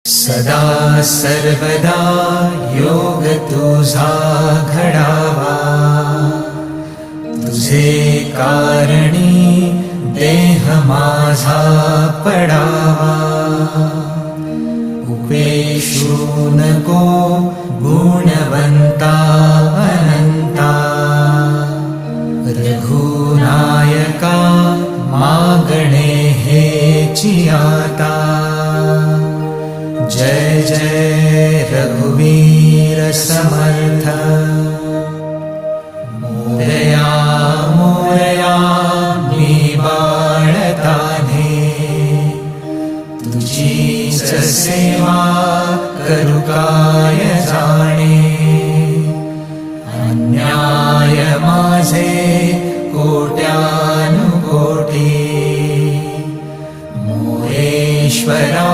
सदा सर्वदा योग तुझा घडावा, तुझे कारणी देह माझा पडावा. उपेशू नको गुणवंता अनंता, रघुनायका मागणे हेची आता. जय जय रघुवीर समर्थ. मोरया मोरया मी बाळताने, तुझीच सेवा करू काय जाणे. अन्याय माझे कोट्यानुकोटी, मोरेश्वरा